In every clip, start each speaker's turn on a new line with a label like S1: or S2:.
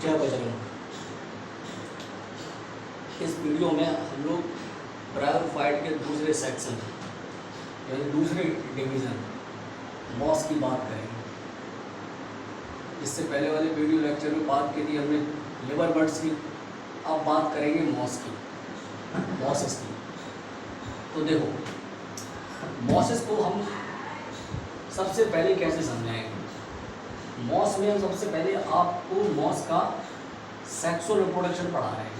S1: जय बजरंग। इस वीडियो में हम लोग ब्रायोफाइट के दूसरे सेक्शन यानी दूसरे डिवीज़न मॉस की बात करेंगे। इससे पहले वाले वीडियो लेक्चर में बात की थी हमने लिवर बर्ड्स की, अब बात करेंगे मॉसेस की। तो देखो मॉसेस को हम सबसे पहले कैसे समझाएंगे। मॉस में हम सबसे पहले आपको मॉस का सेक्सुअल रिप्रोडक्शन पढ़ा रहे हैं।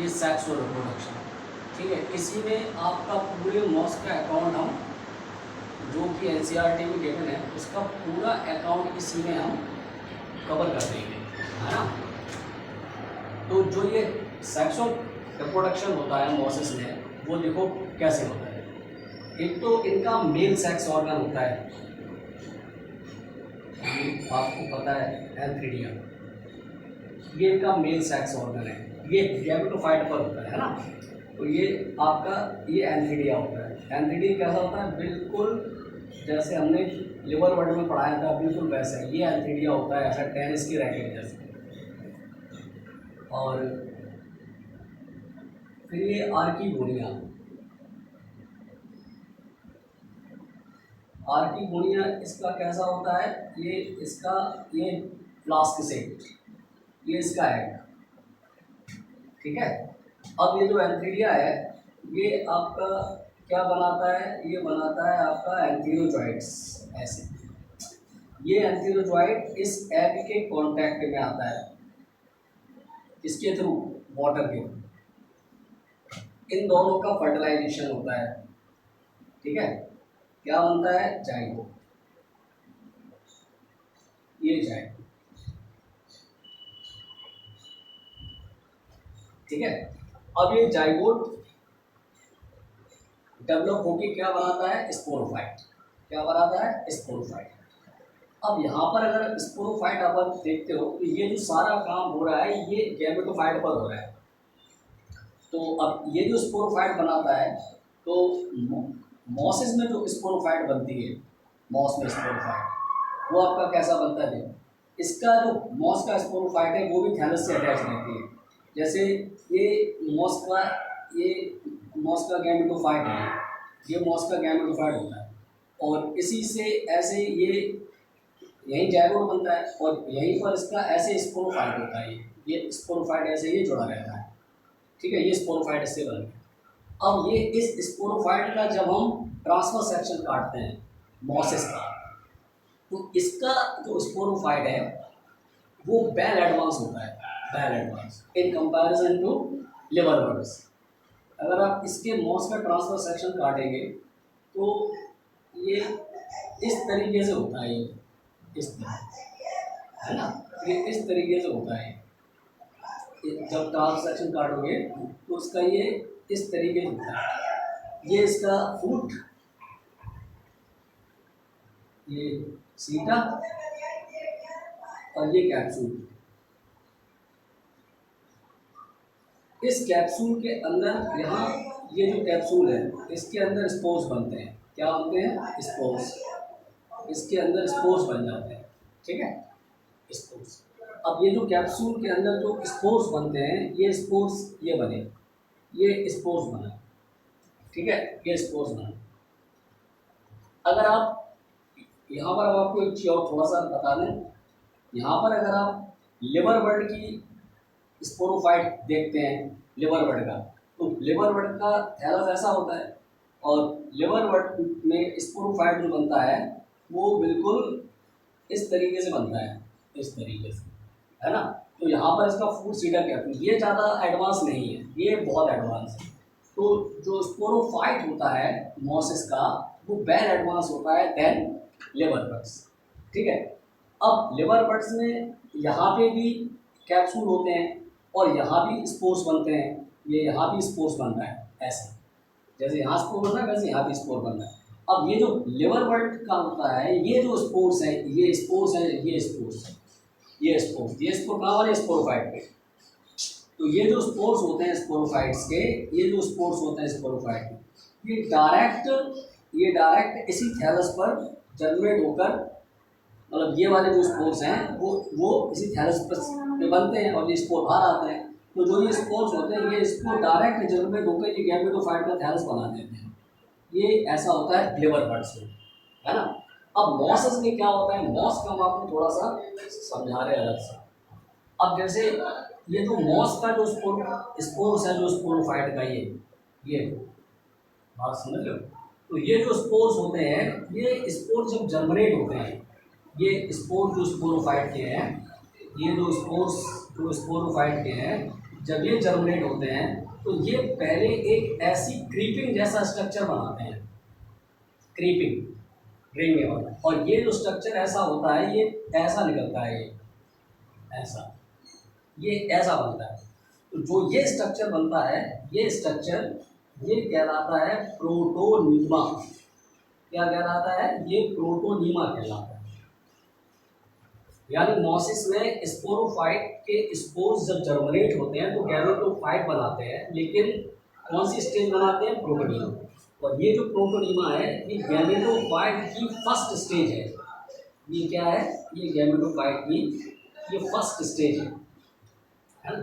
S1: ये सेक्सुअल रिप्रोडक्शन, ठीक है। इसी में आपका पूरे मॉस का अकाउंट हम जो कि एनसीईआरटी में गिवन है उसका पूरा अकाउंट इसी में हम कवर कर देंगे, है ना। तो जो ये सेक्सुअल रिप्रोडक्शन होता है मॉसेस में, वो देखो कैसे होता है। एक तो इनका मेल सेक्स ऑर्गन होता है, आपको पता है एंथीडिया, ये इनका मेल सेक्स ऑर्गन है। ये गैमेटोफाइट पर होता है ना। तो ये आपका ये एंथीडिया होता है। एंथीडिया कैसा होता है, बिल्कुल जैसे हमने लिवर वर्ड में पढ़ाया था बिल्कुल वैसा ही ये एंथीडिया होता है, ऐसा टेनिस की रैकेट जैसे। और फिर ये आर्कीगोनिया इसका कैसा होता है, ये फ्लास्क शेप, ये इसका है, ठीक है। अब ये जो एंथीडिया है ये आपका क्या बनाता है, ये बनाता है आपका एंथीरोजॉइड्स। ऐसे ये एंथीरोजॉइड इस एग के कांटेक्ट में आता है, इसके थ्रू, वाटर के थ्रू इन दोनों का फर्टिलाइजेशन होता है, ठीक है। क्या बनता है, जाइगोट। ये जाइगोट, ठीक है। अब ये जाइगोट डेवलप होके क्या बनाता है, स्पोरोफाइट। क्या बनाता है, स्पोरोफाइट। अब यहाँ पर अगर स्पोरोफाइट आप देखते हो तो ये जो सारा काम हो रहा है ये गैमेटोफाइट पर हो रहा है। तो अब ये जो स्पोरोफाइट बनाता है, तो मॉसेस में जो स्पोरोफाइट बनती है, मॉस में स्पोरोफाइट वो आपका कैसा बनता है, इसका जो मॉस का स्पोरोफाइट है वो भी थैलस से अटैच रहती है। जैसे ये मॉस का गैमेटोफाइट है, ये मॉस का गैमेटोफाइट होता है। और इसी से ऐसे ये यहीं जाइगोट बनता है और यहीं पर इसका ऐसे स्पोरोफाइट होता है। ये स्पोरोफाइट ऐसे ही जुड़ा रहता है, ठीक है। ये स्पोरोफाइट इससे बन गया। अब ये इस स्पोरोफाइट का जब हम ट्रांसफर सेक्शन काटते हैं मॉसेस का, तो इसका जो स्पोरोफाइट है वो वेल एडवांस होता है, well advance in comparison to lower birds. अगर आप इसके मॉस का ट्रांसफर सेक्शन काटेंगे तो ये इस तरीके से होता है, ये इस तरह, है ना। ये इस तरीके से होता है। जब ट्रांसफर सेक्शन काटोगे तो उसका ये इस तरीके से होता है। ये इसका फूट, ये सीटा और ये कैप्सूल। इस कैप्सूल के अंदर, यहाँ ये जो कैप्सूल है इसके अंदर स्पोर्स बनते हैं। क्या बनते हैं, स्पोर्स। इसके अंदर स्पोर्स बन जाते हैं, ठीक है, स्पोर्स। अब ये जो कैप्सूल के अंदर जो स्पोर्स बनते हैं, ये स्पोर्स ये बने, ये स्पोर्स बना, ठीक है, ये स्पोर्स बना। अगर आप यहाँ पर आपको एक चीज़ और थोड़ा सा बता दें, यहाँ पर अगर आप लिवर बर्ड की स्पोरोफाइट देखते हैं लिवर बर्ड का, तो लिवर बर्ड का थैलस ऐसा होता है और लिवर बर्ड में स्पोरोफाइट जो बनता है वो बिल्कुल इस तरीके से बनता है, इस तरीके से, है ना। तो यहाँ पर इसका फूड सीडर कहते हैं। ये ज़्यादा एडवांस नहीं है, ये बहुत एडवांस है। तो जो स्पोरोफाइट होता है मॉसेस का वो वेल एडवांस होता है देन लिवर बर्ड्स, ठीक है। अब लिवर बर्ड्स में यहाँ पे भी कैप्सूल होते हैं और यहाँ भी स्पोर्स बनते हैं। ये यहाँ भी स्पोर्स बनता है, ऐसे जैसे यहाँ स्पोर बन रहा है वैसे यहाँ भी स्पोर बन रहा है। अब ये जो लिवर बर्ड का होता है, ये जो स्पोर्स है, ये स्पोर्स है, ये स्पोर्स है, ये स्पोर कहाँ वाले, स्पोरोफाइट पे। तो ये जो स्पोर्स होते हैं स्पोरोफाइट्स के, ये जो स्पोर्स होते हैं स्पोरोफाइट के, ये डायरेक्ट इसी थैलस पर जनरेट होकर मतलब ये वाले जो स्पोर्स हैं वो इसी थैलस पे बनते हैं और ये स्पोर बाहर आते हैं। तो जो ये स्पोर्स होते हैं ये स्पोर डायरेक्ट जनरेट होकर ये गैमेटोफाइट का थैलस बना देते हैं। ये ऐसा होता है लिवर बर्ड्स में, है ना। अब मॉसेस में क्या होता है, मॉस का हम आपको थोड़ा सा समझा रहे हैं अलग से। अब जैसे ये जो मॉस का जो स्पोर्स है, जो स्पोरोफाइट का ये बात समझ लो। तो ये जो स्पोर्स होते हैं, ये स्पोर जब जर्मिनेट होते हैं, ये स्पोर जो स्पोरोफाइट के हैं, ये जो स्पोर्स जो स्पोरोफाइट के हैं, जब ये जर्मिनेट होते हैं तो ये पहले एक ऐसी क्रीपिंग जैसा स्ट्रक्चर बनाते हैं, क्रीपिंग रेंगने वाला। और ये जो स्ट्रक्चर ऐसा होता है, ये ऐसा निकलता है, ये ऐसा बनता है। तो जो ये स्ट्रक्चर बनता है, ये स्ट्रक्चर ये कहलाता है प्रोटोनीमा। क्या कहलाता है, ये प्रोटोनीमा कहलाता है। यानी मॉसिस में स्पोरोफाइट के स्पोर्स जब जर्मिनेट होते हैं तो गैमेटोफाइट बनाते हैं, लेकिन कौन सी स्टेज बनाते हैं, प्रोटोनीमा। और ये जो प्रोटोनीमा है ये गैमेटोफाइट की फर्स्ट स्टेज है। ये क्या है, ये गैमेटोफाइट की ये फर्स्ट स्टेज है ना।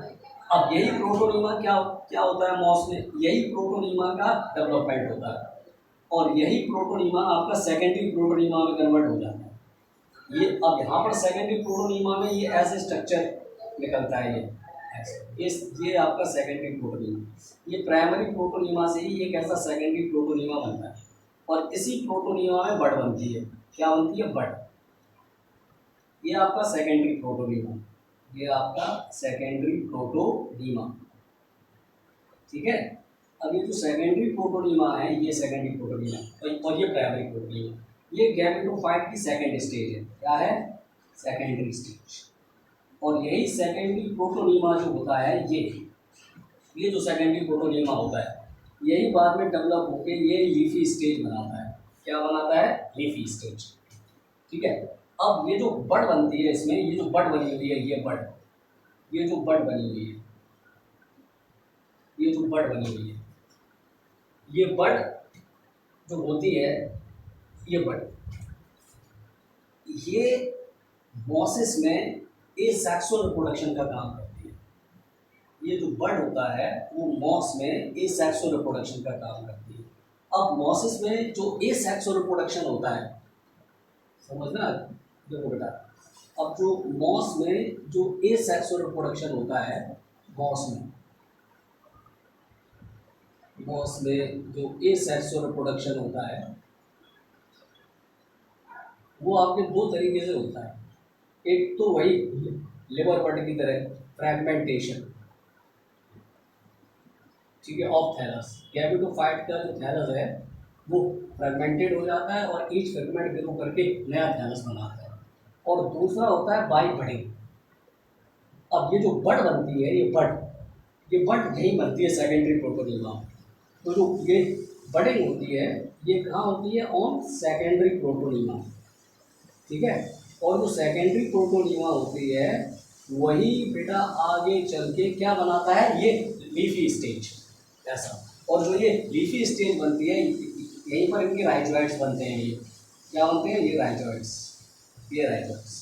S1: अब यही प्रोटोनीमा क्या क्या होता है मॉस में, यही प्रोटोनीमा का डेवलपमेंट होता है और यही प्रोटोनीमा आपका सेकेंडरी प्रोटोनीमा में कन्वर्ट हो जाता है। ये अब यहाँ पर सेकेंडरी प्रोटोनीमा में ये ऐसे स्ट्रक्चर निकलता है, ये ऐसे ये आपका सेकेंडरी प्रोटोनीमा। ये प्राइमरी प्रोटोनीमा से ही एक ऐसा सेकेंडरी प्रोटोनीमा बनता है और इसी प्रोटोनीमा में बड बनती है। क्या बनती है, बड। ये आपका सेकेंडरी प्रोटोनीमा, ये आपका सेकेंडरी प्रोटोनीमा, ठीक है। अब ये जो सेकेंडरी प्रोटोनीमा है, ये सेकेंडरी प्रोटोनीमा और ये प्राइमरी प्रोटोनीमा, ये गैमेटोफाइट की सेकेंड स्टेज है। क्या है, सेकेंडरी स्टेज। और यही सेकेंडरी प्रोटोनीमा जो होता है, ये जो सेकेंडरी प्रोटोनीमा होता है, यही बाद में डेवलप होकर ये लीफी स्टेज बनाता है। क्या बनाता है, लीफी स्टेज, ठीक है। अब ये जो बड बनती है इसमें, ये जो बड बनी हुई है, ये बड, ये जो बड बनी हुई है, ये जो बड बनी हुई है, ये बड जो होती है, ये बड, ये मॉसिस में एसेक्सुअल रिप्रोडक्शन का काम करती है। ये जो बड होता है वो मॉस में एसेक्सुअल रिप्रोडक्शन का काम करती है। अब मॉसिस में जो एसेक्सुअल रिप्रोडक्शन होता है, समझना, देखो बेटा, अब जो मॉस में जो एसेक्सुअल रिप्रोडक्शन होता है, मॉस में जो एसेक्सुअल रिप्रोडक्शन होता है वो आपके दो तरीके से होता है। एक तो वही लिवर बर्ड की तरह फ्रैगमेंटेशन, ठीक है, ऑफ थैलस। गैमेटोफाइट का जो थैलस है वो फ्रैगमेंटेड हो जाता है और ईच फ्रैगमेंट ग्रो करके नया थैलस बनाता है। और दूसरा होता है बाई बडिंग। अब ये जो बड बनती है, ये बड यही बनती है सेकेंडरी प्रोटोनीमा। तो जो ये बडिंग होती है ये कहाँ होती है, ऑन सेकेंडरी प्रोटोनीमा, ठीक है। और जो सेकेंडरी प्रोटोनीमा होती है वही बेटा आगे चल के क्या बनाता है, ये लीफी स्टेज ऐसा। और जो ये लीफी स्टेज बनती है यहीं पर इनके राइजोइड्स बनते हैं। ये क्या बनते हैं, ये राइजोइड्स, ये राइजोइड्स।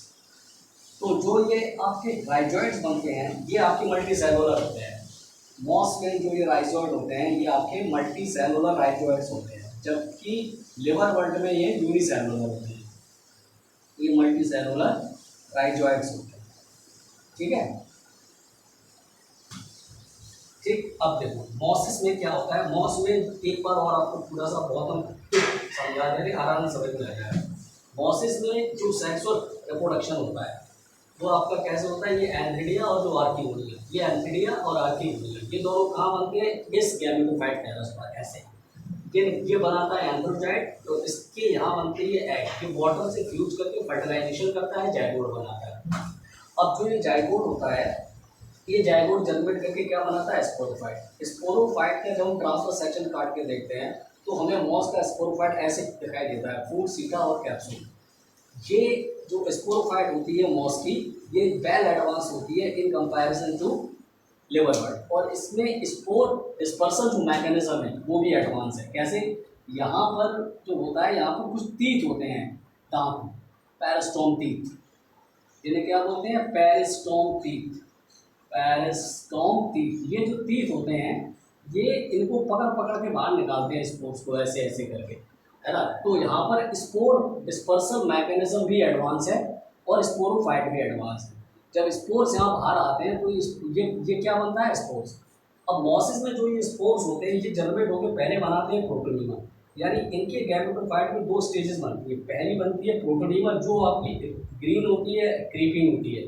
S1: तो जो ये आपके राइजोइड्स बनते हैं ये आपके मल्टी सेलुलर होते हैं। मॉस में जो ये राइजोइड होते हैं ये आपके मल्टी सेलुलर राइजोइड्स होते हैं, जबकि लिवर वर्ल्ड में ये यूनिसेलुलर होते हैं, ये मल्टी सेलुलर राइजोइड्स होते हैं, ठीक है। ठीक, अब देखो मॉसिस में क्या होता है। मॉस में एक बार और आपको पूरा सा बहुत हम समझा देंगे, आराम से समझ में आ जाएगा। मॉसिस में जो सेक्सुअल रिप्रोडक्शन होता है वो आपका कैसे होता है, ये एंथीडिया और जो आर्किवोनिया, ये एंथीडिया और आर्किवोनिया ये दोनों कहाँ बनते हैं, इस गैमेटोफाइट थैलस पर ऐसे। ये बनाता है एंड्रोजाइट, तो इसके यहाँ बनते हैं एग, ये वाटर से फ्यूज करके फर्टिलाइजेशन करता है, जाइगोट बनाता है। अब जो ये जाइगोट होता है, ये जाइगोट जनरेट करके क्या बनाता है, स्पोरोफाइट। स्पोरोफाइट का जब हम ट्रांसफर सेक्शन काट के देखते हैं तो हमें मॉस का स्पोरोफाइट ऐसे दिखाई देता है, फूड, सीटा और कैप्सूल। ये जो स्पोरोफाइट होती है मॉस की, ये वेल एडवांस होती है in comparison to lower bird. और इसमें स्पोर डिस्पर्सन जो मैकेनिज्म है वो भी एडवांस है। कैसे, यहाँ पर जो होता है, यहाँ पर कुछ तीत होते हैं, दांत, पेरिस्टोम टीथ, जिन्हें क्या बोलते हैं? Peristome teeth. पेरिस्टोम टीथ, ये जो टीथ होते हैं ये इनको पकड़ पकड़ के बाहर निकालते हैं स्पोर्स को, ऐसे ऐसे करके, है ना। तो यहाँ पर स्पोर डिस्पर्सल मैकेनिज्म भी एडवांस है और स्पोरोफाइट भी एडवांस है। जब स्पोर्स यहाँ बाहर आते हैं तो ये क्या बनता है? स्पोर्स। अब मॉसिस में जो ये स्पोर्स होते हैं ये जनरेट होकर पहले बनाते हैं प्रोटोनीमा, यानी इनके गैमेटोफाइट में 2 स्टेजेस बनती है। पहली बनती है प्रोटोनीमा जो आपकी ग्रीन होती है, क्रीपिंग होती है,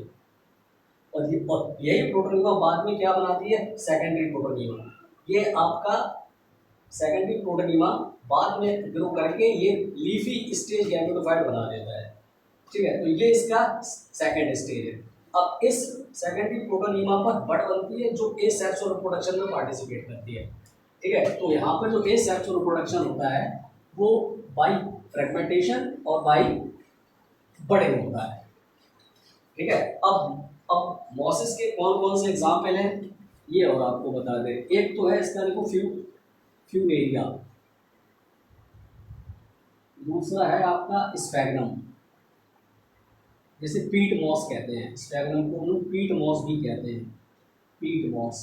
S1: और यही प्रोटोनीमा बाद में क्या बनाती है? Secondary protonema. ये आपका सेकेंडरी प्रोटोनीमा बाद में ग्रो करके ये लीफी स्टेज गैमेटोफाइट बना देता है, ठीक है। तो ये इसका सेकेंड स्टेज है। अब इस सेकेंडरी प्रोटोनीमा पर बड बनती है जो एसेक्सुअल रिप्रोडक्शन में पार्टिसिपेट करती है, ठीक है। तो यहाँ पर जो एसेक्सुअल रिप्रोडक्शन होता है वो बाई फ्रेगमेंटेशन और बाई बडिंग होता है, ठीक है। अब मॉसिस के कौन कौन से एग्जाम्पल हैं ये और आपको बता दें। एक तो है इसका देखो फ्यूनेरिया, दूसरा है आपका स्फैग्नम, जैसे पीट मॉस कहते हैं स्फैग्नम को, हम लोग पीट मॉस भी कहते हैं, पीट मॉस।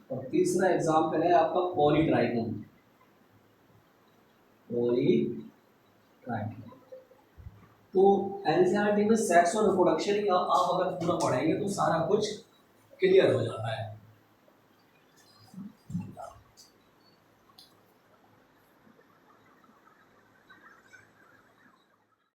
S1: और तीसरा एग्जाम्पल है आपका पॉलीट्राइकोन, पॉलीट्राइकोन। तो एनसीईआरटी में सेक्स और रिप्रोडक्शन ही आप अगर पूरा पढ़ेंगे तो सारा कुछ क्लियर हो जाता है।